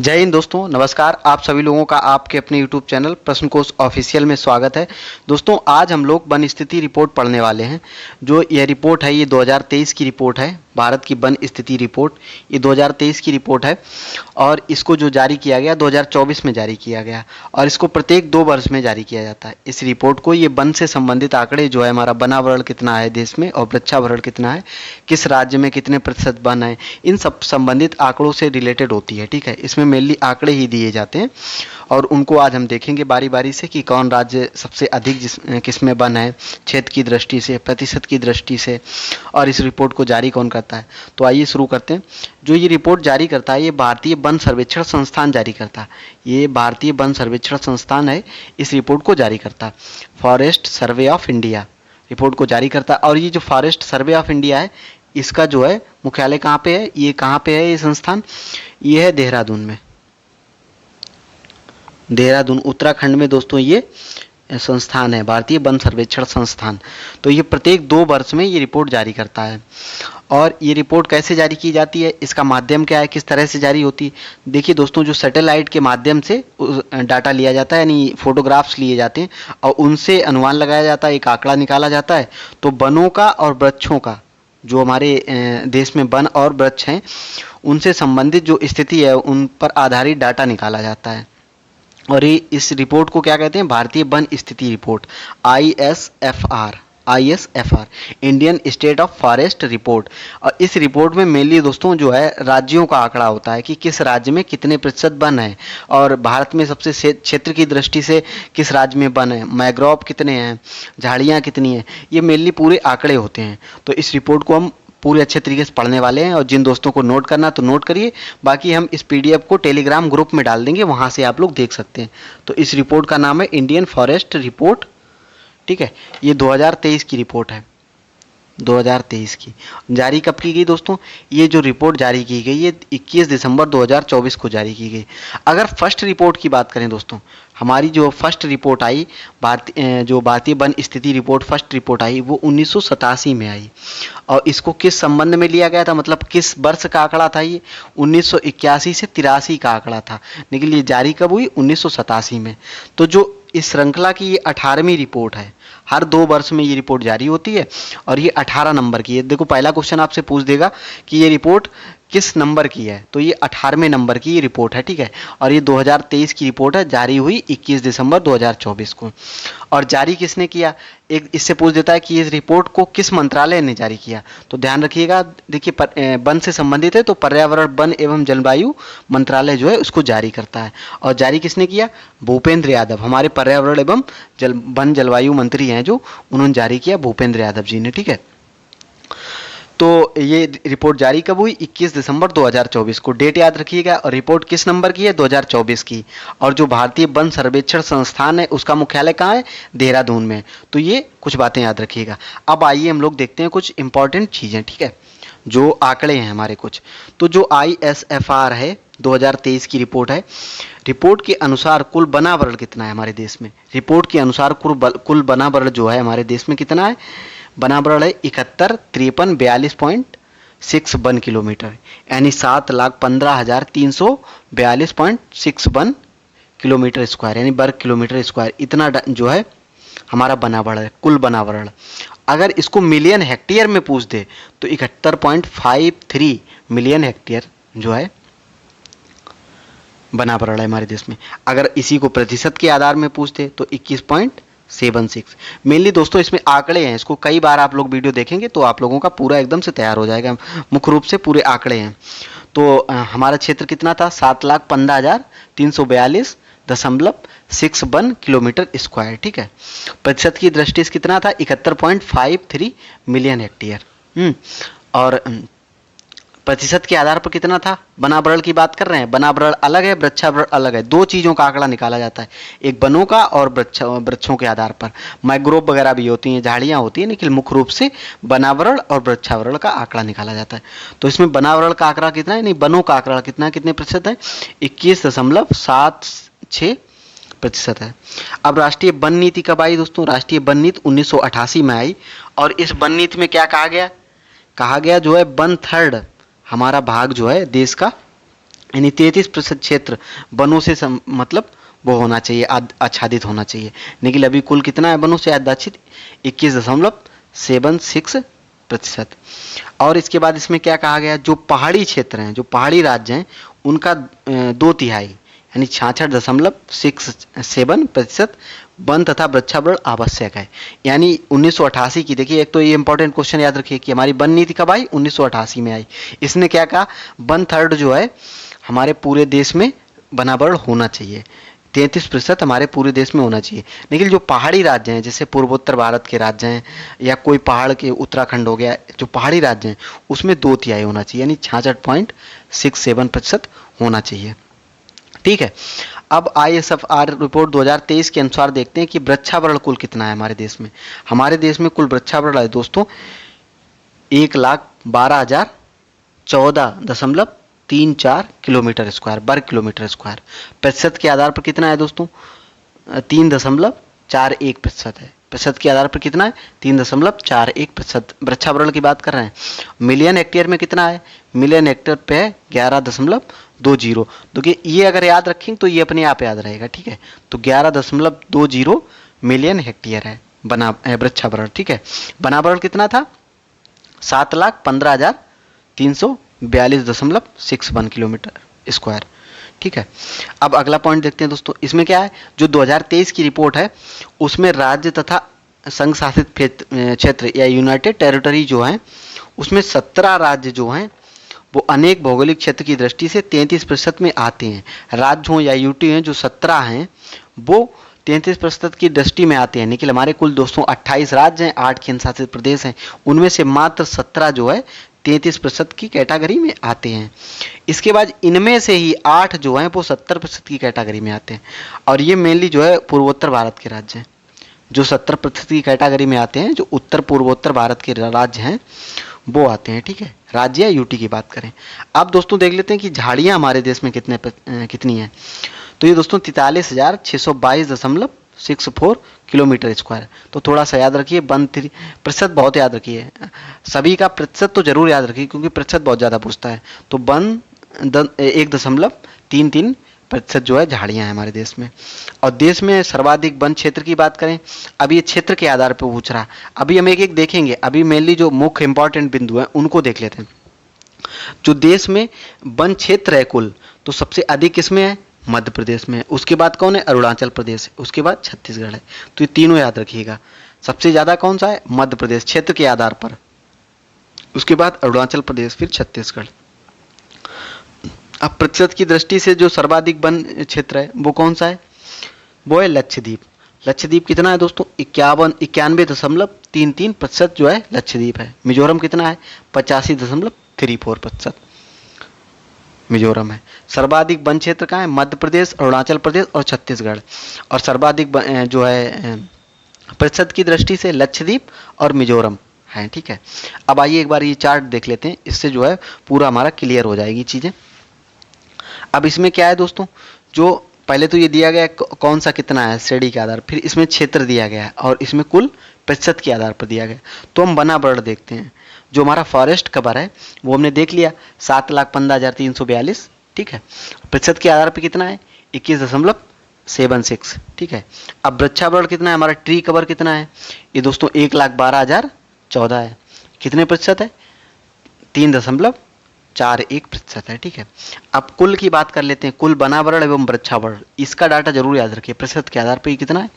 जय हिंद दोस्तों, नमस्कार। आप सभी लोगों का आपके अपने यूट्यूब चैनल प्रश्न कोश ऑफिशियल में स्वागत है। दोस्तों, आज हम लोग वन स्थिति रिपोर्ट पढ़ने वाले हैं। जो यह रिपोर्ट है, ये 2023 की रिपोर्ट है। भारत की वन स्थिति रिपोर्ट ये 2023 की रिपोर्ट है और इसको जो जारी किया गया 2024 में जारी किया गया और इसको प्रत्येक 2 वर्ष में जारी किया जाता है। इस रिपोर्ट को ये वन से संबंधित आंकड़े जो है, हमारा वनावरण कितना है देश में और वृक्षावरण कितना है, किस राज्य में कितने प्रतिशत वन है, इन सब संबंधित आंकड़ों से रिलेटेड होती है। ठीक है, इसमें मेनली आंकड़े ही दिए जाते हैं और उनको आज हम देखेंगे बारी बारी से कि कौन राज्य सबसे अधिक किसमें वन है, क्षेत्र की दृष्टि से, प्रतिशत की दृष्टि से, और इस रिपोर्ट को जारी कौन करता है। तो आइए शुरू करते हैं। जो ये रिपोर्ट जारी करता है, ये भारतीय वन सर्वेक्षण संस्थान जारी करता है। ये भारतीय वन सर्वेक्षण संस्थान है, इस रिपोर्ट को जारी करता है। Forest survey of India report को जारी करता है। और ये जो फॉरेस्ट सर्वे ऑफ इंडिया है, इसका जो है मुख्यालय कहाँ पे है, ये कहाँ पे है ये संस्थान, ये है देहरादून में। देहरादून उत्तराखंड में दोस्तों ये संस्थान है, भारतीय वन सर्वेक्षण संस्थान। तो ये प्रत्येक 2 वर्ष में ये रिपोर्ट जारी करता है। और ये रिपोर्ट कैसे जारी की जाती है, इसका माध्यम क्या है, किस तरह से जारी होती है। देखिए दोस्तों, जो सैटेलाइट के माध्यम से डाटा लिया जाता है, यानी फोटोग्राफ्स लिए जाते हैं और उनसे अनुमान लगाया जाता है, एक आंकड़ा निकाला जाता है। तो वनों का और वृक्षों का, जो हमारे देश में वन और वृक्ष हैं, उनसे संबंधित जो स्थिति है उन पर आधारित डाटा निकाला जाता है। और ये इस रिपोर्ट को क्या कहते हैं, भारतीय वन स्थिति report, ISFR, Indian state of forest report. और इस रिपोर्ट में मेनली दोस्तों जो है राज्यों का आंकड़ा होता है कि किस राज्य में कितने प्रतिशत वन है और भारत में सबसे क्षेत्र की दृष्टि से किस राज्य में वन है, मैग्रोव कितने हैं, झाड़ियाँ कितनी हैं, ये मेनली पूरे आंकड़े होते हैं। तो इस रिपोर्ट को हम पूरे अच्छे तरीके से पढ़ने वाले हैं और जिन दोस्तों को नोट करना तो नोट करिए। बाकी हम इस PDF को टेलीग्राम ग्रुप में डाल देंगे, वहाँ से आप लोग देख सकते हैं। तो इस रिपोर्ट का नाम है इंडियन फॉरेस्ट रिपोर्ट। ठीक है, ये 2023 की रिपोर्ट है, 2023 की। जारी कब की गई दोस्तों, ये जो रिपोर्ट जारी की गई ये 21 दिसंबर 2024 को जारी की गई। अगर फर्स्ट रिपोर्ट की बात करें दोस्तों, हमारी जो फर्स्ट रिपोर्ट आई, भारतीय वन स्थिति रिपोर्ट फर्स्ट रिपोर्ट आई, वो 1987 में आई। और इसको किस संबंध में लिया गया था, मतलब किस वर्ष का आंकड़ा था, ये 1981 से 83 का आंकड़ा था, लेकिन ये जारी कब हुई, 1987 में। तो जो इस श्रृंखला की ये 18वीं रिपोर्ट है, हर 2 वर्ष में ये रिपोर्ट जारी होती है और ये 18 नंबर की है। देखो, पहला क्वेश्चन आपसे पूछ देगा कि ये रिपोर्ट किस नंबर की है, तो ये 18वें नंबर की ये रिपोर्ट है। ठीक है, और ये 2023 की रिपोर्ट है, जारी हुई 21 दिसंबर 2024 को। और जारी किसने किया, एक इससे पूछ देता है कि इस रिपोर्ट को किस मंत्रालय ने जारी किया। तो ध्यान रखिएगा, देखिए वन से संबंधित है तो पर्यावरण वन एवं जलवायु मंत्रालय जो है उसको जारी करता है। और जारी किसने किया, भूपेंद्र यादव, हमारे पर्यावरण एवं वन जलवायु मंत्री हैं जो, उन्होंने जारी किया, भूपेंद्र यादव जी ने। ठीक है, तो ये रिपोर्ट जारी कब हुई, 21 दिसंबर 2024 को। डेट याद रखिएगा। और रिपोर्ट किस नंबर की है, 2024 की। और जो भारतीय वन सर्वेक्षण संस्थान है उसका मुख्यालय कहाँ है, देहरादून में। तो ये कुछ बातें याद रखिएगा। अब आइए हम लोग देखते हैं कुछ इंपॉर्टेंट चीज़ें। ठीक है, जो आंकड़े हैं हमारे कुछ, तो जो ISFR है 2023 की रिपोर्ट है, रिपोर्ट के अनुसार कुल वनावरण कितना है हमारे देश में। रिपोर्ट के अनुसार कुल वनावरण जो है हमारे देश में कितना है, वनावरण है 71,43,42.6 वन किलोमीटर, यानी 7,15,342.6 वन किलोमीटर स्क्वायर, यानी वर्ग किलोमीटर स्क्वायर। इतना जो है हमारा वनावरण है, कुल वनावरण। अगर इसको मिलियन हेक्टेयर में पूछ दे तो 71.53 मिलियन हेक्टेयर जो है वनावरण है हमारे देश में। अगर इसी को प्रतिशत के आधार में पूछते तो 21.76। मेनली दोस्तों इसमें आंकड़े हैं, इसको कई बार आप लोग वीडियो देखेंगे तो आप लोगों का पूरा एकदम से तैयार हो जाएगा। मुख्य रूप से पूरे आंकड़े हैं। तो हमारा क्षेत्र कितना था, 7,15,342.6 वन किलोमीटर स्क्वायर। ठीक है, प्रतिशत की दृष्टि से कितना था, 71.53 मिलियन हेक्टेयर। और प्रतिशत के आधार पर कितना था, वनावरण की बात कर रहे हैं, वनावरण अलग है, वृक्षावरण अलग है। 2 चीज़ों का आंकड़ा निकाला जाता है, एक वनों का और वृक्षों के आधार पर। मैग्रोव वगैरह भी होती हैं, झाड़ियाँ होती हैं, लेकिन मुख्य रूप से वनावरण और वृक्षावरण का आंकड़ा निकाला जाता है। तो इसमें वनावरण का आंकड़ा कितना है, नहीं वनों का आंकड़ा कितना, कितने प्रतिशत है, 21.76% है। अब राष्ट्रीय वन नीति कब आई दोस्तों, राष्ट्रीय वन नीति 1988 में आई। और इस वन नीति में क्या कहा गया जो है 1/3 हमारा भाग जो है देश का यानी 33% क्षेत्र वनों से मतलब वो होना चाहिए, आच्छादित होना चाहिए। लेकिन अभी कुल कितना है वनों से आच्छादित? 21.76%। और इसके बाद इसमें क्या कहा गया, जो पहाड़ी क्षेत्र हैं, जो पहाड़ी राज्य हैं, उनका 2/3 यानी 66.67% वन तथा वृक्षावरण आवश्यक है। यानी 1988 की, देखिए एक तो ये इंपॉर्टेंट क्वेश्चन याद रखिए कि हमारी वन नीति कब आई? 1988 में आई। इसने क्या कहा, 1/3 जो है हमारे पूरे देश में वनावरण होना चाहिए, 33% हमारे पूरे देश में होना चाहिए। लेकिन जो पहाड़ी राज्य हैं, जैसे पूर्वोत्तर भारत के राज्य हैं या कोई पहाड़ के, उत्तराखंड हो गया, जो पहाड़ी राज्य हैं उसमें 2/3 होना चाहिए, यानी 66.67% होना चाहिए। ठीक है। अब ISFR रिपोर्ट 2023 के अनुसार देखते हैं कि वृक्षावरण कुल कितना है हमारे देश में। हमारे देश में कुल वृक्षावरण है दोस्तों 1,12,014.34 किलोमीटर स्क्वायर, वर्ग किलोमीटर स्क्वायर। प्रतिशत के आधार पर कितना है दोस्तों? 3.41% है। प्रतिशत के आधार पर कितना है? 3.41%। वृक्षावरण की बात कर रहे हैं। मिलियन हेक्टेयर में कितना है? मिलियन हेक्टेयर पे है 11.20। देखिए ये अगर याद रखेंगे तो ये अपने आप याद रहेगा। ठीक है, तो 11.20 मिलियन हेक्टेयर है बना वृक्षावरण। ठीक है, वनावरण कितना था? 7,15,342.61 किलोमीटर स्क्वायर। ठीक है, अब अगला पॉइंट देखते हैं दोस्तों। इसमें क्या है, जो 2023 की रिपोर्ट है उसमें राज्य तथा संघ शासित क्षेत्र या यूनाइटेड टेरिटरी जो है उसमें 17 राज्य जो हैं वो अनेक भौगोलिक क्षेत्र की दृष्टि से 33% में आते हैं। राज्य हों या यूटी हैं, जो 17 हैं वो 33% की दृष्टि में आते हैं। लेकिन हमारे कुल दोस्तों 28 राज्य हैं, 8 केंद्र शासित प्रदेश हैं, उनमें से मात्र 17 जो है 33% की कैटेगरी में आते हैं। इसके बाद इनमें से ही 8 जो हैं वो 70% की कैटेगरी में आते हैं। और ये मेनली जो है पूर्वोत्तर भारत के राज्य हैं जो 70% की कैटेगरी में आते हैं, जो उत्तर पूर्वोत्तर भारत के राज्य हैं वो आते हैं। ठीक है, राज्य या यूटी की बात करें। अब दोस्तों देख लेते हैं कि झाड़ियाँ हमारे देश में कितनी हैं। तो ये दोस्तों 43,622.64 किलोमीटर स्क्वायर। तो थोड़ा सा याद रखिए, प्रतिशत बहुत याद रखिए, सभी का प्रतिशत तो जरूर याद रखिए क्योंकि प्रतिशत बहुत ज़्यादा पूछता है। तो 1.33% जो है झाड़ियाँ हैं हमारे देश में। और देश में सर्वाधिक वन क्षेत्र की बात करें, अब ये क्षेत्र के आधार पर पूछ रहा। अभी हम एक एक देखेंगे, अभी मेनली जो मुख्य इंपॉर्टेंट बिंदु हैं उनको देख लेते हैं। जो देश में वन क्षेत्र है कुल, तो सबसे अधिक किसमें है? मध्य प्रदेश में। उसके बाद कौन है? अरुणाचल प्रदेश है। उसके बाद छत्तीसगढ़ है। तो ये तीनों याद रखिएगा। सबसे ज्यादा कौन सा है? मध्य प्रदेश क्षेत्र के आधार पर। उसके बाद अरुणाचल प्रदेश, फिर छत्तीसगढ़। अब प्रतिशत की दृष्टि से जो सर्वाधिक वन क्षेत्र है वो कौन सा है? वो है लक्षद्वीप। लक्षद्वीप कितना है दोस्तों? 91.33% जो है लक्षद्वीप है। मिजोरम कितना है? 85.34% मिजोरम है। सर्वाधिक वन क्षेत्र कहाँ है? मध्य प्रदेश, अरुणाचल प्रदेश और छत्तीसगढ़। और सर्वाधिक जो है प्रतिशत की दृष्टि से लक्षद्वीप और मिजोरम है। ठीक है, अब आइए एक बार ये चार्ट देख लेते हैं, इससे जो है पूरा हमारा क्लियर हो जाएगी चीज़ें। अब इसमें क्या है दोस्तों, जो पहले तो ये दिया गया कौन सा कितना है श्रेणी के आधार, फिर इसमें क्षेत्र दिया गया है और इसमें कुल प्रतिशत के आधार पर दिया गया। तो हम वनावरण देखते हैं। जो हमारा फॉरेस्ट कवर है वो हमने देख लिया 7,15,342। ठीक है, प्रतिशत के आधार पर कितना है? 21.76। ठीक है, अब वृक्षावरण कितना है? हमारा ट्री कवर कितना है? ये दोस्तों 1,12,014 है। कितने प्रतिशत है? 3.41% है। ठीक है, अब कुल की बात कर लेते हैं। कुल वनावरण एवं वृक्षावरण, इसका डाटा जरूर याद रखिए। प्रतिशत के आधार पर कितना है?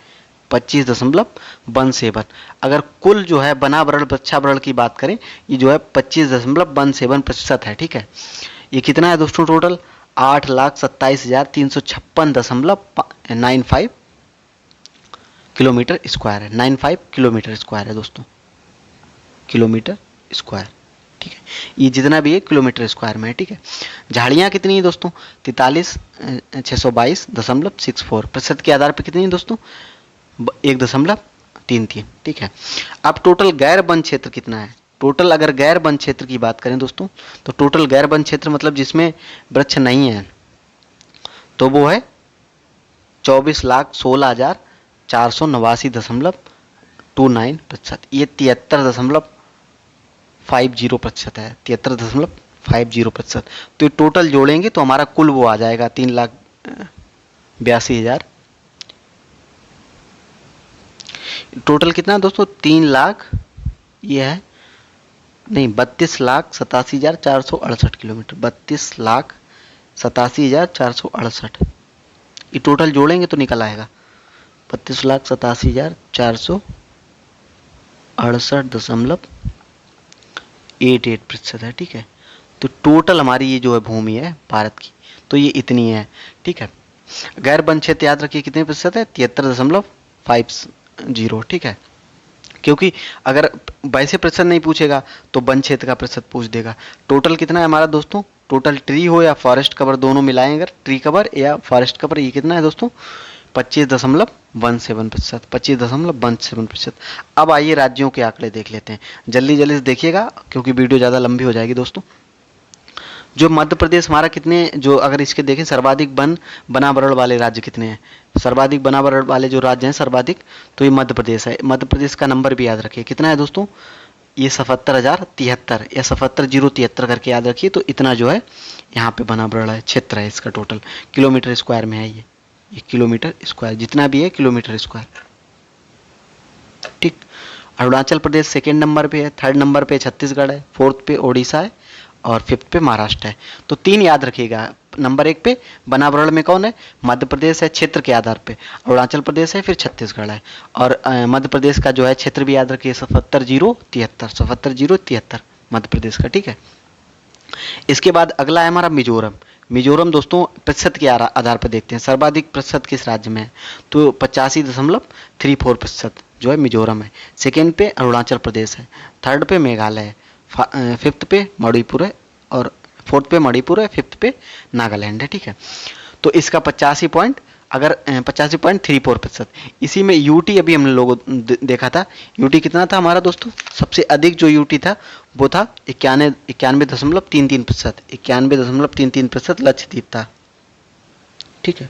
25.17। अगर कुल जो है वनावरण वृक्षावरण की बात करें, ये जो है 25.17% है। ठीक है, ये कितना है दोस्तों? टोटल 8,27,356.95 किलोमीटर स्क्वायर है। 95 किलोमीटर स्क्वायर है दोस्तों, किलोमीटर स्क्वायर। ठीक है, ये जितना भी है किलोमीटर स्क्वायर में है। ठीक है, झाड़ियाँ कितनी है दोस्तों? 43,622.64। प्रतिशत के आधार पर कितनी है दोस्तों? 1.33। ठीक है, अब टोटल गैर वन क्षेत्र कितना है? टोटल अगर गैर वन क्षेत्र की बात करें दोस्तों, तो टोटल गैर वन क्षेत्र मतलब जिसमें वृक्ष नहीं है, तो वो है 24,16,489.29%। ये 73.50% है। 73.50% 50%। तो ये टोटल जोड़ेंगे तो हमारा कुल वो आ जाएगा 3,82,000। टोटल कितना दोस्तों, 3,00,000 ये है, नहीं 32,87,468 किलोमीटर, 32,87,468। ये टोटल जोड़ेंगे तो निकल आएगा 32,87,468.88% है। ठीक है, तो टोटल हमारी ये जो है भूमि है भारत की, तो ये इतनी है। ठीक है, गैर वन क्षेत्र याद रखिए कितने प्रतिशत है, 73.50। ठीक है, क्योंकि अगर वैसे प्रतिशत नहीं पूछेगा तो वन क्षेत्र का प्रतिशत पूछ देगा। टोटल कितना है हमारा दोस्तों, टोटल ट्री हो या फॉरेस्ट कवर दोनों मिलाएं, अगर ट्री कवर या फॉरेस्ट कवर, ये कितना है दोस्तों, 25.17%, 25.17%। अब आइए राज्यों के आंकड़े देख लेते हैं, जल्दी जल्दी से देखिएगा क्योंकि वीडियो ज़्यादा लंबी हो जाएगी दोस्तों। जो मध्य प्रदेश हमारा कितने, जो अगर इसके देखें सर्वाधिक वन बनावरण वाले राज्य कितने हैं, सर्वाधिक बनावरण वाले जो राज्य हैं सर्वाधिक, तो ये मध्य प्रदेश है। मध्य प्रदेश का नंबर भी याद रखिए कितना है दोस्तों, ये 77,073 या 77,073 करके याद रखिए। तो इतना जो है यहाँ पे बनावरण है, क्षेत्र है इसका, टोटल किलोमीटर स्क्वायर में है ये किलोमीटर स्क्वायर, जितना भी है किलोमीटर स्क्वायर। ठीक, अरुणाचल प्रदेश सेकेंड नंबर पे है, थर्ड नंबर पे छत्तीसगढ़ है, फोर्थ पे ओडिशा है और फिफ्थ पे महाराष्ट्र है। तो 3 याद रखिएगा, नंबर 1 पे बनावरण में कौन है, मध्य प्रदेश है क्षेत्र के आधार पे, अरुणाचल प्रदेश है, फिर छत्तीसगढ़ है। और मध्य प्रदेश का जो है क्षेत्र भी याद रखिए 77,073 मध्य प्रदेश का। ठीक है, इसके बाद अगला है हमारा मिजोरम। मिजोरम दोस्तों प्रतिशत के आधार पर देखते हैं, सर्वाधिक प्रतिशत किस राज्य में है, तो 85.34% जो है मिजोरम है। सेकेंड पे अरुणाचल प्रदेश है, थर्ड पे मेघालय है, फिफ्थ पे मणिपुर है और फोर्थ पे मणिपुर है, फिफ्थ पे नागालैंड है। ठीक है, तो इसका 85.34%। इसी में यूटी अभी हम लोगों देखा था, यूटी कितना था हमारा दोस्तों, सबसे अधिक जो यूटी था वो था 91.33%, 91.33% लक्षद्वीप था। ठीक है,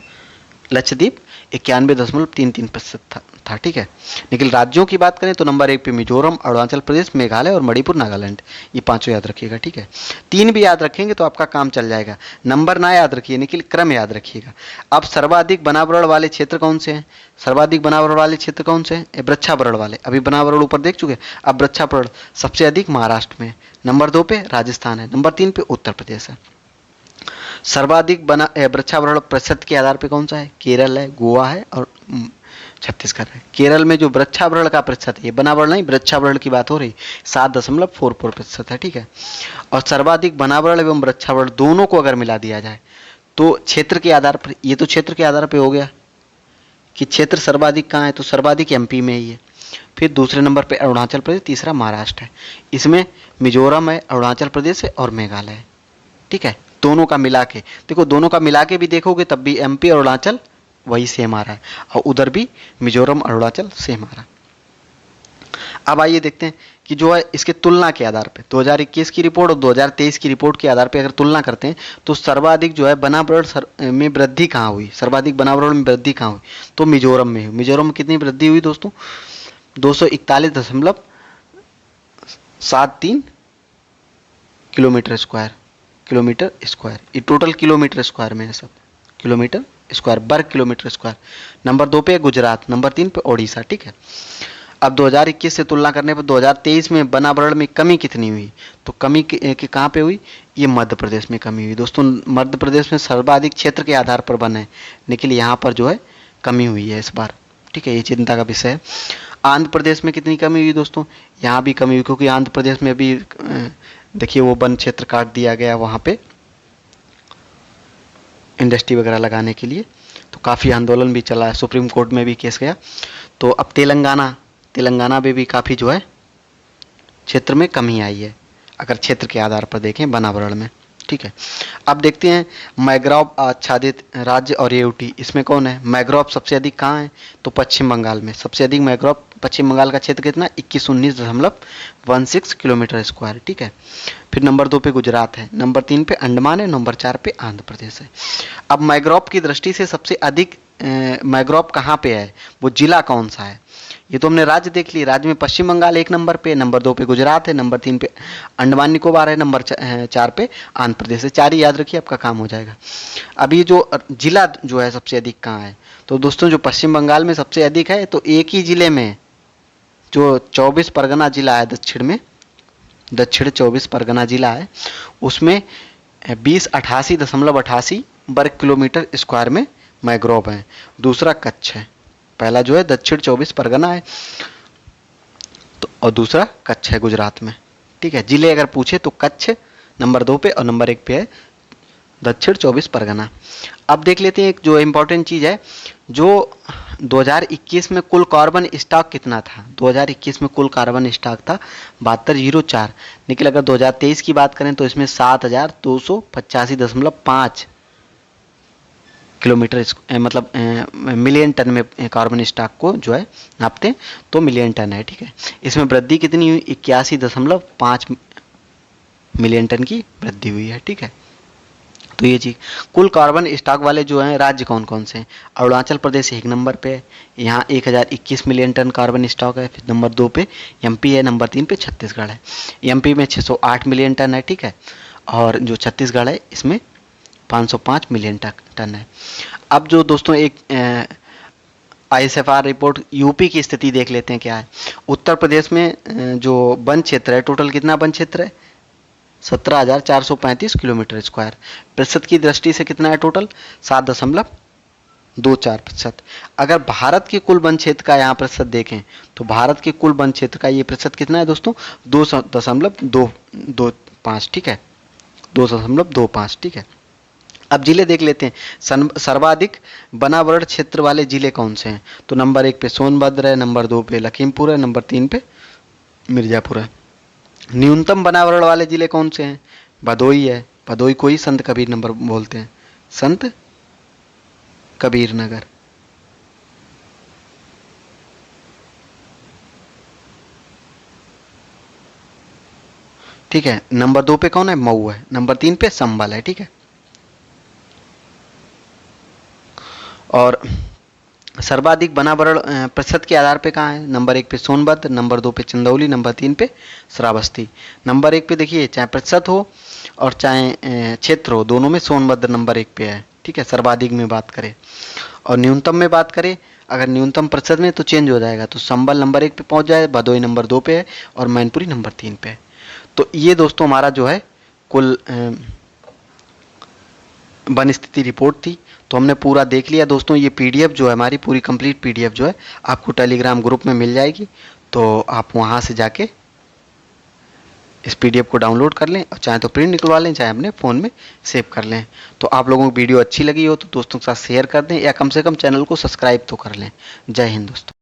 लक्षद्वीप 91.33% था। ठीक है, लेकिन राज्यों की बात करें तो नंबर 1 पे मिजोरम, अरुणाचल प्रदेश, मेघालय और मणिपुर, नागालैंड, ये पांचों याद रखिएगा। ठीक है, 3 भी याद रखेंगे तो आपका काम चल जाएगा, नंबर ना याद रखिए, लेकिन क्रम याद रखिएगा। अब सर्वाधिक बनावरण वाले क्षेत्र कौन से हैं, सर्वाधिक बनावरण वाले क्षेत्र कौन से हैं, वृक्षावरण वाले, अभी बनावरण ऊपर देख चुके, अब वृक्षावरण सबसे अधिक महाराष्ट्र में, नंबर 2 पे राजस्थान है, नंबर 3 पे उत्तर प्रदेश है। सर्वाधिक वृक्षावरण प्रतिशत के आधार पे कौन सा है, केरल है, गोवा है और छत्तीसगढ़ है। केरल में जो वृक्षावरण का प्रतिशत है, बनावरण नहीं वृक्षावरण की बात हो रही, 7.44% है। ठीक है, और सर्वाधिक बनावरण एवं वृक्षावरण दोनों को अगर मिला दिया जाए तो क्षेत्र के आधार पर, ये तो क्षेत्र के आधार पर हो गया कि क्षेत्र सर्वाधिक कहाँ है, तो सर्वाधिक एमपी में ही है, फिर दूसरे नंबर पे अरुणाचल प्रदेश, तीसरा महाराष्ट्र है, इसमें मिजोरम है, अरुणाचल प्रदेश है और मेघालय है। ठीक है, दोनों का मिला के देखो, दोनों का मिला के भी देखोगे तब भी एमपी और अरुणाचल वही सेम आ रहा है और उधर भी मिजोरम अरुणाचल सेम आ रहा है। अब आइए देखते हैं कि जो है इसके तुलना के आधार पे 2021 की रिपोर्ट और 2023 की रिपोर्ट के आधार पे अगर तुलना करते हैं तो सर्वाधिक जो है बनावरण में वृद्धि कहाँ हुई, सर्वाधिक बनावरण में वृद्धि कहाँ हुई, तो मिजोरम में हुई। मिजोरम में कितनी वृद्धि हुई दोस्तों, 241.73 किलोमीटर स्क्वायर, ये टोटल किलोमीटर स्क्वायर में है सब, किलोमीटर स्क्वायर, वर्ग किलोमीटर स्क्वायर। नंबर 2 पे गुजरात, नंबर 3 पे ओडिशा। ठीक है, अब 2021 से तुलना करने पर 2023 में बनावरण में कमी कितनी हुई, तो कमी कहाँ पे हुई, ये मध्य प्रदेश में कमी हुई दोस्तों। मध्य प्रदेश में सर्वाधिक क्षेत्र के आधार पर वन है, लेकिन यहाँ पर जो है कमी हुई है इस बार। ठीक है, ये चिंता का विषय है। आंध्र प्रदेश में कितनी कमी हुई दोस्तों, यहाँ भी कमी हुई, क्योंकि आंध्र प्रदेश में अभी देखिए वो वन क्षेत्र काट दिया गया वहाँ पे इंडस्ट्री वगैरह लगाने के लिए, तो काफ़ी आंदोलन भी चला है, सुप्रीम कोर्ट में भी केस गया। तो अब तेलंगाना में भी काफ़ी जो है क्षेत्र में कमी आई है, अगर क्षेत्र के आधार पर देखें बनावरण में। ठीक है, अब देखते हैं मैग्रोव आच्छादित राज्य और यूटी, इसमें कौन है, मैग्रोव सबसे अधिक कहाँ है, तो पश्चिम बंगाल में सबसे अधिक मैग्रोव, पश्चिम बंगाल का क्षेत्र कितना 2119.16 किलोमीटर स्क्वायर। ठीक है, फिर नंबर 2 पे गुजरात है, नंबर 3 पे अंडमान है, नंबर 4 पे आंध्र प्रदेश है। अब मैग्रोव की दृष्टि से सबसे अधिक मैग्रोव कहाँ पे है, वो जिला कौन सा है। ये तो हमने राज्य देख लिए। राज्य में पश्चिम बंगाल 1 नंबर पे, नंबर 2 पे गुजरात है, नंबर 3 पे अंडमान निकोबार है, नंबर 4 पे आंध्र प्रदेश है। 4 ही याद रखिए, आपका काम हो जाएगा। अब ये जो जिला जो है सबसे अधिक कहाँ है, तो दोस्तों जो पश्चिम बंगाल में सबसे अधिक है, तो एक ही जिले में जो 24 परगना जिला है दक्षिण में, दक्षिण 24 परगना जिला है, उसमें 2088.88 वर्ग किलोमीटर स्क्वायर में मैग्रोव है। दूसरा कच्छ है। पहला जो है दक्षिण 24 परगना है, तो और दूसरा कच्छ है गुजरात में। ठीक है, जिले अगर पूछे तो कच्छ नंबर 2 पे और नंबर 1 पे है दक्षिण 24 परगना। अब देख लेते हैं एक जो इंपॉर्टेंट चीज है, जो 2021 में कुल कार्बन स्टॉक कितना था। 2021 में कुल कार्बन स्टॉक था 7204, लेकिन अगर 2023 की बात करें तो इसमें 7285.5 किलोमीटर मतलब मिलियन टन में कार्बन स्टॉक को जो है नापते हैं, तो मिलियन टन है। ठीक है, इसमें वृद्धि कितनी हुई, 81.5 मिलियन टन की वृद्धि हुई है। ठीक है, तो ये चीज कुल कार्बन स्टॉक वाले जो हैं राज्य कौन कौन से हैं। अरुणाचल प्रदेश 1 नंबर पे है, यहाँ 1021 मिलियन टन कार्बन स्टॉक है। फिर नंबर 2 पे एमपी है, नंबर 3 पे छत्तीसगढ़ है। एमपी में 608 मिलियन टन है। ठीक है, और जो छत्तीसगढ़ है इसमें 505 मिलियन टन है। अब जो दोस्तों एक ISFR रिपोर्ट यूपी की स्थिति देख लेते हैं क्या है। उत्तर प्रदेश में जो वन क्षेत्र है, टोटल कितना वन क्षेत्र है, 17,435 किलोमीटर स्क्वायर। प्रतिशत की दृष्टि से कितना है टोटल, 7.24%। अगर भारत के कुल वन क्षेत्र का यहाँ प्रतिशत देखें, तो भारत के कुल वन क्षेत्र का ये प्रतिशत कितना है दोस्तों, 2.225। ठीक है, 2.25। ठीक है, अब जिले देख लेते हैं। सर्वाधिक वनावरण क्षेत्र वाले जिले कौन से हैं, तो नंबर 1 पे सोनभद्र है, नंबर 2 पे लखीमपुर है, नंबर 3 पे मिर्जापुर है। न्यूनतम वनावरण वाले जिले कौन से हैं, भदोई है। भदोई को ही संत कबीर नगर बोलते हैं, संत कबीर नगर। ठीक है, नंबर 2 पे कौन है, मऊ है, नंबर 3 पे संबल है। ठीक है, और सर्वाधिक वनावरण प्रतिशत के आधार पे कहाँ है, नंबर 1 पे सोनभद्र, नंबर 2 पे चंदौली, नंबर 3 पे श्रावस्ती। नंबर 1 पे देखिए, चाहे प्रतिशत हो और चाहे क्षेत्र हो, दोनों में सोनभद्र नंबर 1 पे है। ठीक है, सर्वाधिक में बात करें। और न्यूनतम में बात करें, अगर न्यूनतम प्रतिशत में तो चेंज हो जाएगा, तो संबल नंबर 1 पे पहुंच जाए, भदोई नंबर 2 पे है और मैनपुरी नंबर 3 पे है। तो ये दोस्तों हमारा जो है कुल वन स्थिति रिपोर्ट थी। तो हमने पूरा देख लिया दोस्तों। ये PDF जो है हमारी पूरी कंप्लीट PDF जो है आपको टेलीग्राम ग्रुप में मिल जाएगी, तो आप वहाँ से जाके इस PDF को डाउनलोड कर लें, और चाहे तो प्रिंट निकलवा लें, चाहे अपने फ़ोन में सेव कर लें। तो आप लोगों को वीडियो अच्छी लगी हो तो दोस्तों के साथ शेयर कर दें, या कम से कम चैनल को सब्सक्राइब तो कर लें। जय हिंद दोस्तों।